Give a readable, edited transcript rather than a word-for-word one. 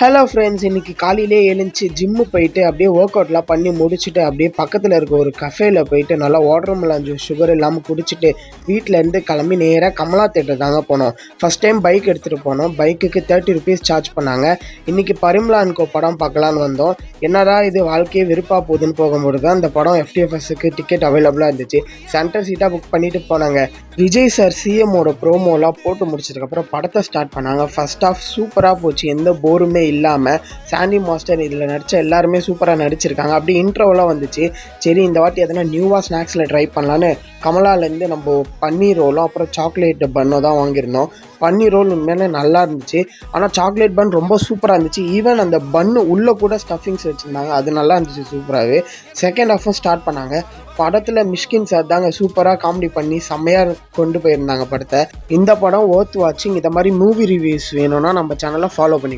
Hello friends, இன்றைக்கி காலையிலே எழுந்துச்சி gym போயிட்டு அப்படியே ஒர்க் அவுட்லாம் பண்ணி முடிச்சுட்டு அப்படியே பக்கத்தில் இருக்க ஒரு கஃபேயில் போயிட்டு நல்லா வாட்டர்மெலன் ஜூஸ் சுகர் இல்லாமல் குடிச்சிட்டு வீட்டிலேருந்து கிளம்பி நேராக கமலா தேட்டர் தாங்க போனோம். ஃபஸ்ட் டைம் பைக் எடுத்துகிட்டு போனோம். பைக்குக்கு 30 rupees சார்ஜ் பண்ணாங்க. இன்றைக்கி பரிமளா அண்ட் கோ படம் பார்க்கலான்னு வந்தோம். என்னடா இது வாழ்க்கையே வெறுப்பாக போகுதுன்னு போகும்போது தான் இந்த படம் FTFSக்கு டிக்கெட் அவைலபிளாக இருந்துச்சு. சென்டர் சீட்டாக புக் பண்ணிவிட்டு போனாங்க. விஜய் சார் சிஎம்மோட ப்ரோமோலாம் போட்டு முடிச்சதுக்கப்புறம் படத்தை ஸ்டார்ட் பண்ணாங்க. ஃபர்ஸ்ட் ஆஃப் சூப்பராக போச்சு, எந்த போருமே இல்லாமல். சாண்டி மாஸ்டர் இதில் நடித்த எல்லாருமே சூப்பராக நடிச்சிருக்காங்க. அப்படி இன்ட்ரோவெலாம் வந்துச்சு. சரி, இந்த வாட்டி எதனா நியூவாக ஸ்நாக்ஸில் ட்ரை பண்ணலான்னு கமலாலேருந்து நம்ம பன்னீர் ரோலும் அப்புறம் சாக்லேட் பன்னோ தான் வாங்கியிருந்தோம். பன்னீர் ரோல் உண்மையிலே நல்லா இருந்துச்சு. ஆனால் சாக்லேட் பன் ரொம்ப சூப்பராக இருந்துச்சு. ஈவன் அந்த பன்னு உள்ளே கூட ஸ்டஃபிங்ஸ் வச்சுருந்தாங்க, அது நல்லா இருந்துச்சு சூப்பராகவே. செகண்ட் ஹாஃபும் ஸ்டார்ட் பண்ணாங்க. படத்தில் மிஷ்கின் சார் தாங்க சூப்பராக காமெடி பண்ணி செம்மையாக கொண்டு போயிருந்தாங்க படத்தை. இந்த படம் ஒர்த் வாட்சிங். இந்த மாதிரி மூவி ரிவ்யூஸ் வேணும்னா நம்ம சேனலை ஃபாலோ பண்ணிக்கோ.